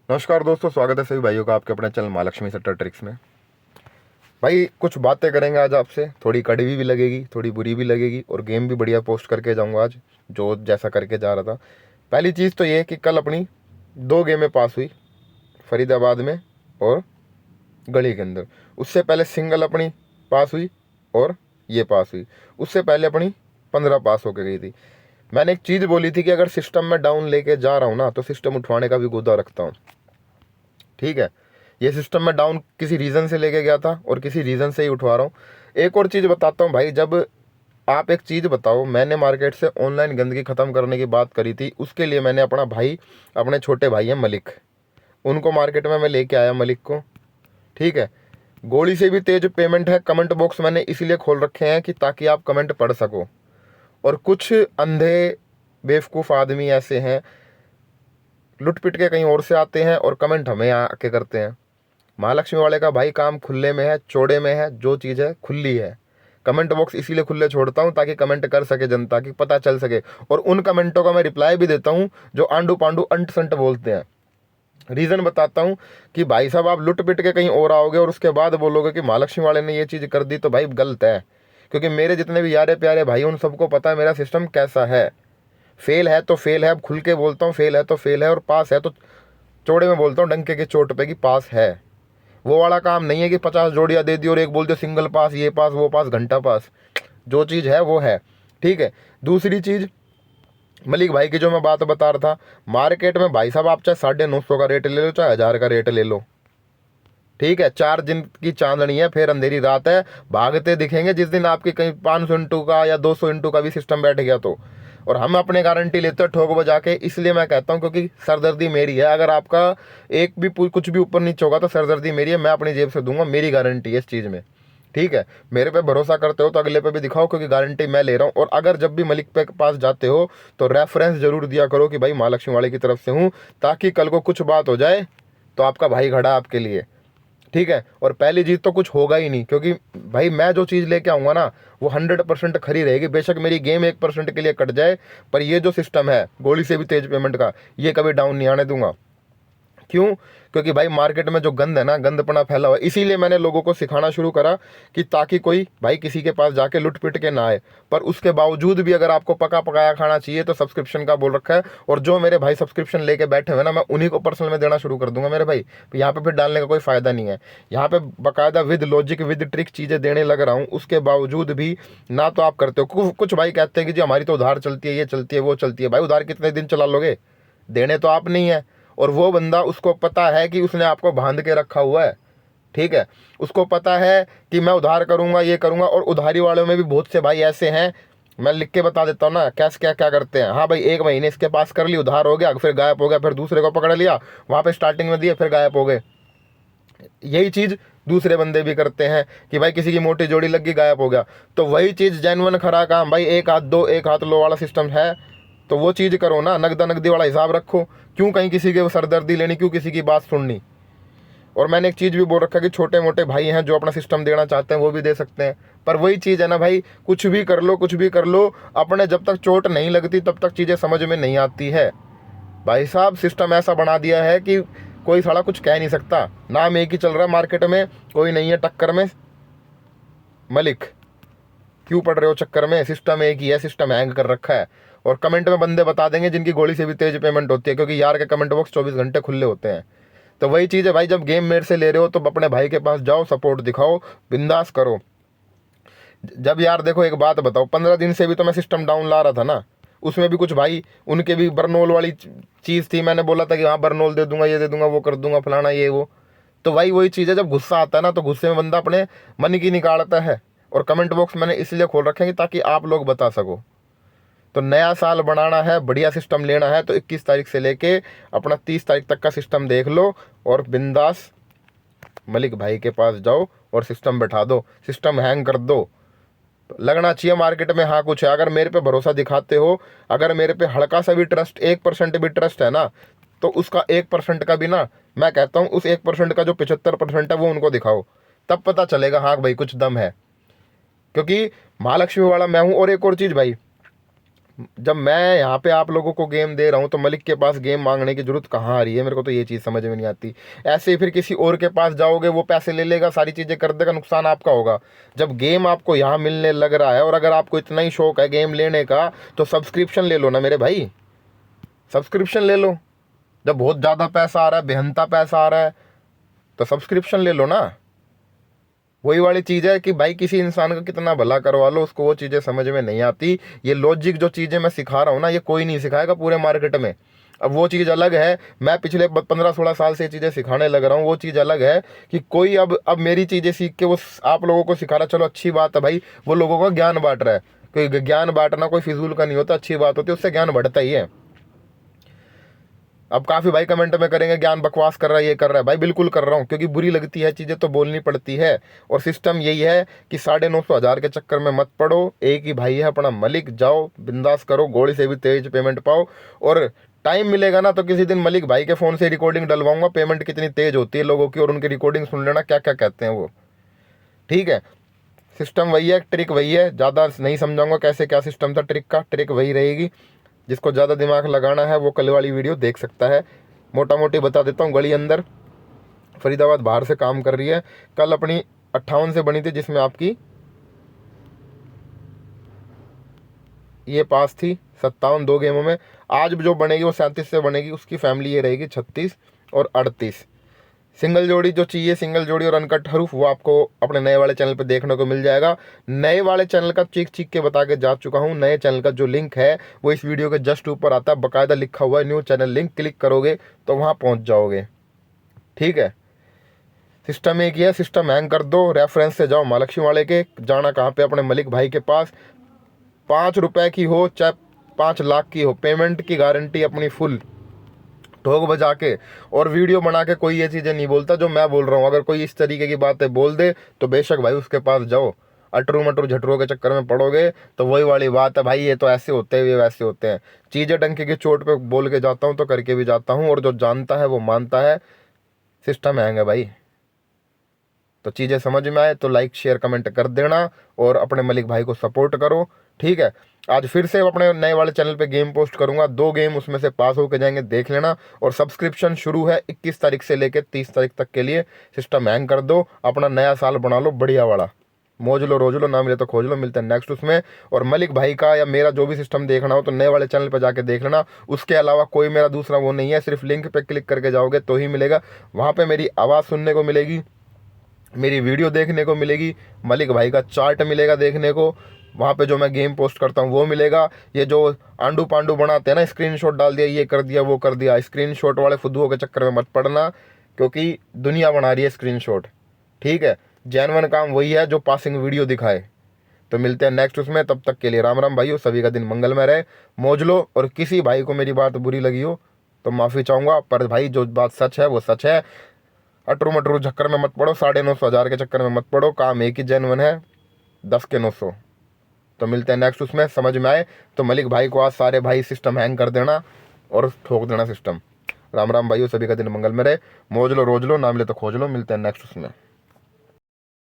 नमस्कार दोस्तों, स्वागत है सभी भाइयों का आपके अपने चैनल महालक्ष्मी सट्टा ट्रिक्स में। भाई कुछ बातें करेंगे आज आपसे, थोड़ी कड़वी भी लगेगी, थोड़ी बुरी भी लगेगी, और गेम भी बढ़िया पोस्ट करके जाऊंगा आज, जो जैसा करके जा रहा था। पहली चीज़ तो ये कि कल अपनी 2 गेमें पास हुई, फरीदाबाद में और गली के अंदर। उससे पहले सिंगल अपनी पास हुई और ये पास हुई। उससे पहले अपनी 15 पास होके गई थी। मैंने एक चीज़ बोली थी कि अगर सिस्टम में डाउन लेके जा रहा हूँ ना, तो सिस्टम उठवाने का भी गुदा रखता हूँ। ठीक है, ये सिस्टम में डाउन किसी रीज़न से लेके गया था और किसी रीज़न से ही उठवा रहा हूँ। एक और चीज़ बताता हूँ भाई, जब आप एक चीज़ बताओ, मैंने मार्केट से ऑनलाइन गंदगी ख़त्म करने की बात करी थी, उसके लिए मैंने अपना भाई, अपने छोटे भाई हैं मलिक, उनको मार्केट में मैं लेके आया मलिक को। ठीक है, गोली से भी तेज पेमेंट है। कमेंट बॉक्स मैंने इसीलिए खोल रखे हैं कि ताकि आप कमेंट पढ़ सको। और कुछ अंधे बेवकूफ़ आदमी ऐसे हैं, लुट पिट के कहीं और से आते हैं और कमेंट हमें आके करते हैं। महालक्ष्मी वाले का भाई काम खुले में है, चौड़े में है, जो चीज़ है खुली है। कमेंट बॉक्स इसीलिए खुले छोड़ता हूँ ताकि कमेंट कर सके जनता, की पता चल सके। और उन कमेंटों का मैं रिप्लाई भी देता हूँ जो आंडू पांडू अंट संट बोलते हैं। रीज़न बताता हूँ कि भाई साहब, आप लुट पिट के कहीं और आओगे और उसके बाद बोलोगे कि महालक्ष्मी वाले ने ये चीज़ कर दी, तो भाई गलत है। क्योंकि मेरे जितने भी यारे प्यारे भाई, उन सबको पता है मेरा सिस्टम कैसा है। फेल है तो फेल है, अब खुल के बोलता हूँ, फेल है तो फेल है, और पास है तो चौड़े में बोलता हूँ डंके के चोट पे कि पास है। वो वाला काम नहीं है कि 50 जोड़ियाँ दे दी और एक बोल दो सिंगल पास, ये पास वो पास घंटा पास। जो चीज़ है वो है। ठीक है, दूसरी चीज़ मलिक भाई की जो मैं बात बता रहा था, मार्केट में भाई साहब आप चाहे 950 का रेट ले लो, चाहे 1000 का रेट ले लो। ठीक है, 4 दिन की चांदनी है, फिर अंधेरी रात है, भागते दिखेंगे जिस दिन आपके कहीं 500 इंटू का या 200 इंटू का भी सिस्टम बैठ गया तो। और हम अपने गारंटी लेते हैं ठोक बजा के, इसलिए मैं कहता हूँ क्योंकि सरदर्दी मेरी है। अगर आपका एक भी कुछ भी ऊपर नीचे होगा तो सरदर्दी मेरी है, मैं अपनी जेब से दूंगा, मेरी गारंटी है इस चीज़ में। ठीक है, मेरे पे भरोसा करते हो तो अगले पे भी दिखाओ, क्योंकि गारंटी मैं ले रहा हूँ। और अगर जब भी मलिक पे पास जाते हो तो रेफरेंस जरूर दिया करो कि भाई महालक्ष्मी वाले की तरफ से हूँ, ताकि कल को कुछ बात हो जाए तो आपका भाई खड़ा है आपके लिए। ठीक है, और पहली जीत तो कुछ होगा ही नहीं, क्योंकि भाई मैं जो चीज़ लेके आऊँगा ना, वो 100% खरी रहेगी। बेशक मेरी गेम 1% के लिए कट जाए, पर ये जो सिस्टम है गोली से भी तेज पेमेंट का, ये कभी डाउन नहीं आने दूंगा। क्यों? क्योंकि भाई मार्केट में जो गंद है ना, गंदपना फैला हुआ है, इसीलिए मैंने लोगों को सिखाना शुरू करा कि ताकि कोई भाई किसी के पास जाके लुट पिट के ना आए। पर उसके बावजूद भी अगर आपको पका पकाया खाना चाहिए तो सब्सक्रिप्शन का बोल रखा है। और जो मेरे भाई सब्सक्रिप्शन लेके बैठे हुए ना, मैं उन्हीं को पर्सनल में देना शुरू कर दूंगा मेरे भाई। यहाँ पे फिर डालने का कोई फ़ायदा नहीं है। यहाँ पे बाकायदा विद लॉजिक विद ट्रिक चीज़ें देने लग रहा हूँ, उसके बावजूद भी ना तो आप करते हो। कुछ भाई कहते हैं कि जी हमारी तो उधार चलती है, ये चलती है, वो चलती है। भाई उधार कितने दिन चला लोगे? देने तो आप नहीं है। और वो बंदा, उसको पता है कि उसने आपको बांध के रखा हुआ है। ठीक है, उसको पता है कि मैं उधार करूंगा, ये करूंगा। और उधारी वालों में भी बहुत से भाई ऐसे हैं, मैं लिख के बता देता हूँ ना कैसे क्या क्या करते हैं। हाँ भाई, 1 महीने इसके पास कर ली, उधार हो गया, फिर गायब हो गया, फिर दूसरे को पकड़ लिया, वहाँ पे स्टार्टिंग में दिए, फिर गायब हो गए। यही चीज़ दूसरे बंदे भी करते हैं कि भाई किसी की मोटी जोड़ी लग गई, गायब हो गया। तो वही चीज़ जेन्युइन खरा काम भाई, एक हाथ दो एक हाथ लो वाला सिस्टम है, तो वो चीज़ करो ना, नगदा नगदी वाला हिसाब रखो। क्यों कहीं किसी के सरदर्दी लेनी, क्यों किसी की बात सुननी। और मैंने एक चीज़ भी बोल रखा है कि छोटे मोटे भाई हैं जो अपना सिस्टम देना चाहते हैं वो भी दे सकते हैं। पर वही चीज़ है ना भाई, कुछ भी कर लो, कुछ भी कर लो, अपने जब तक चोट नहीं लगती तब तक चीज़ें समझ में नहीं आती है। भाई साहब, सिस्टम ऐसा बना दिया है कि कोई साला कुछ कह नहीं सकता। नाम एक ही चल रहा है मार्केट में, कोई नहीं है टक्कर में। मलिक, क्यों पड़ रहे हो चक्कर में? सिस्टम एक ही है, सिस्टम हैंग कर रखा है। और कमेंट में बंदे बता देंगे जिनकी गोली से भी तेज पेमेंट होती है, क्योंकि यार के कमेंट बॉक्स 24 घंटे खुले होते हैं। तो वही चीज़ है भाई, जब गेम मेरे से ले रहे हो तो अपने भाई के पास जाओ, सपोर्ट दिखाओ, बिंदास करो। जब यार देखो, एक बात बताओ, 15 दिन से भी तो मैं सिस्टम डाउन ला रहा था ना, उसमें भी कुछ भाई, उनके भी बर्नोल वाली चीज़ थी। मैंने बोला था कि हाँ बर्नोल दे दूंगा, ये दे दूंगा, वो कर दूंगा, फलाना ये वो। तो भाई वही चीज़ है, जब गुस्सा आता है ना, तो गुस्से में बंदा अपने मन की निकालता है। और कमेंट बॉक्स मैंने इसलिए खोल रखे हैं कि ताकि आप लोग बता सको। तो नया साल बनाना है, बढ़िया सिस्टम लेना है, तो 21 तारीख से लेके अपना 30 तारीख तक का सिस्टम देख लो और बिंदास मलिक भाई के पास जाओ और सिस्टम बैठा दो, सिस्टम हैंग कर दो। लगना चाहिए मार्केट में हाँ कुछ है। अगर मेरे पे भरोसा दिखाते हो, अगर मेरे पे हल्का सा भी ट्रस्ट, 1% भी ट्रस्ट है ना, तो उसका 1% का भी ना, मैं कहता हूँ उस 1% का जो 75% है वो उनको दिखाओ, तब पता चलेगा हाँ भाई कुछ दम है। क्योंकि महालक्ष्मी वाला मैं हूँ। और एक और चीज़ भाई, जब मैं यहाँ पे आप लोगों को गेम दे रहा हूँ तो मलिक के पास गेम मांगने की जरूरत कहाँ आ रही है? मेरे को तो ये चीज़ समझ में नहीं आती। ऐसे ही फिर किसी और के पास जाओगे, वो पैसे ले लेगा, सारी चीज़ें कर देगा, नुकसान आपका होगा। जब गेम आपको यहाँ मिलने लग रहा है और अगर आपको इतना ही शौक है गेम लेने का तो सब्सक्रिप्शन ले लो ना मेरे भाई, सब्सक्रिप्शन ले लो। जब बहुत ज़्यादा पैसा आ रहा है, बेहनता पैसा आ रहा है, तो सब्सक्रिप्शन ले लो ना। वही वाली चीज़ है कि भाई किसी इंसान का कितना भला करवा लो, उसको वो चीज़ें समझ में नहीं आती। ये लॉजिक जो चीज़ें मैं सिखा रहा हूँ ना, ये कोई नहीं सिखाएगा पूरे मार्केट में। अब वो चीज़ अलग है, मैं पिछले 15-16 साल से ये चीज़ें सिखाने लग रहा हूँ। वो चीज़ अलग है कि कोई अब मेरी चीज़ें सीख के वो आप लोगों को सिखा रहा, चलो अच्छी बात है भाई, वो लोगों का ज्ञान बांट रहा है। कोई ज्ञान बांटना कोई फिजूल का नहीं होता, अच्छी बात होती है, उससे ज्ञान बढ़ता ही है। अब काफ़ी भाई कमेंट में करेंगे ज्ञान बकवास कर रहा है, ये कर रहा है। भाई बिल्कुल कर रहा हूँ, क्योंकि बुरी लगती है चीज़ें तो बोलनी पड़ती है। और सिस्टम यही है कि 950-1000 के चक्कर में मत पड़ो। एक ही भाई है अपना मलिक, जाओ बिंदास करो, गोली से भी तेज पेमेंट पाओ। और टाइम मिलेगा ना तो किसी दिन मलिक भाई के फ़ोन से रिकॉर्डिंग डलवाऊंगा, पेमेंट कितनी तेज होती है लोगों की, और उनकी रिकॉर्डिंग सुन लेना क्या क्या कहते हैं वो। ठीक है, सिस्टम वही है, ट्रिक वही है। ज़्यादा नहीं समझाऊंगा कैसे क्या सिस्टम था ट्रिक का, ट्रिक वही रहेगी। जिसको ज़्यादा दिमाग लगाना है वो कल वाली वीडियो देख सकता है। मोटा मोटी बता देता हूँ। गली अंदर फरीदाबाद बाहर से काम कर रही है। कल अपनी 58 से बनी थी, जिसमें आपकी ये पास थी 57 2 गेमों में। आज जो बनेगी वो 37 से बनेगी। उसकी फैमिली ये रहेगी 36 और 38। सिंगल जोड़ी जो चाहिए, सिंगल जोड़ी और अनकट हरूफ, वो आपको अपने नए वाले चैनल पे देखने को मिल जाएगा। नए वाले चैनल का चीख चीख के बता के जा चुका हूँ। नए चैनल का जो लिंक है वो इस वीडियो के जस्ट ऊपर आता है, बाकायदा लिखा हुआ है न्यू चैनल लिंक। क्लिक करोगे तो वहाँ पहुँच जाओगे। ठीक है, सिस्टम एक ही है, सिस्टम हैंग कर दो, रेफरेंस से जाओ महालक्ष्मी वाले के। जाना कहाँ पे? अपने मलिक भाई के पास। 5 रुपए की हो चाहे 5 लाख की हो, पेमेंट की गारंटी अपनी फुल, ठोक बजा के। और वीडियो बना के कोई ये चीज़ें नहीं बोलता जो मैं बोल रहा हूँ। अगर कोई इस तरीके की बातें बोल दे तो बेशक भाई उसके पास जाओ। अटरू मटरू झटरू के चक्कर में पड़ोगे तो वही वाली बात है भाई, ये तो ऐसे होते हैं, ये वैसे होते हैं। चीज़ें डंके की चोट पे बोल के जाता हूँ तो करके भी जाता हूँ, और जो जानता है वो मानता है। सिस्टम हैंग है भाई। तो चीज़ें समझ में आए तो लाइक शेयर कमेंट कर देना, और अपने मलिक भाई को सपोर्ट करो। ठीक है, आज फिर से अपने नए वाले चैनल पे गेम पोस्ट करूंगा। 2 गेम उसमें से पास होके जाएंगे, देख लेना। और सब्सक्रिप्शन शुरू है 21 तारीख से लेकर 30 तारीख तक के लिए। सिस्टम हैंग कर दो, अपना नया साल बना लो बढ़िया वाला। मौज लो रोज लो, ना मिले तो खोज लो। मिलते हैं नेक्स्ट उसमें। और मलिक भाई का या मेरा जो भी सिस्टम देखना हो तो नए वाले चैनल पर जाके देख लेना। उसके अलावा कोई मेरा दूसरा वो नहीं है। सिर्फ लिंक पे क्लिक करके जाओगे तो ही मिलेगा। वहाँ पे मेरी आवाज़ सुनने को मिलेगी, मेरी वीडियो देखने को मिलेगी, मलिक भाई का चार्ट मिलेगा देखने को। वहाँ पे जो मैं गेम पोस्ट करता हूँ वो मिलेगा। ये जो आंडू पांडू बनाते हैं ना, स्क्रीनशॉट डाल दिया, ये कर दिया, वो कर दिया, स्क्रीनशॉट वाले फुद्दुओं के चक्कर में मत पड़ना, क्योंकि दुनिया बना रही है स्क्रीनशॉट। ठीक है, जेन्युइन काम वही है जो पासिंग वीडियो दिखाए। तो मिलते हैं नेक्स्ट उसमें। तब तक के लिए राम राम भाइयों, सभी का दिन मंगलमय रहे, मौज लो। और किसी भाई को मेरी बात बुरी लगी हो तो माफ़ी चाहूँगा, पर भाई जो बात सच है वो सच है। अटरू मटरू चक्कर में मत पड़ो, 950-1000 के चक्कर में मत पड़ो। काम एक ही जेन्युइन है, 10 के 900। तो मिलते हैं नेक्स्ट उसमें। समझ में आए तो मलिक भाई को आज सारे भाई सिस्टम हैंग कर देना और ठोक देना सिस्टम। राम राम भाइयों, सभी का दिन मंगल में रहे, मौज लो रोज लो, ना मिले तो खोज लो। मिलते हैं नेक्स्ट उसमें।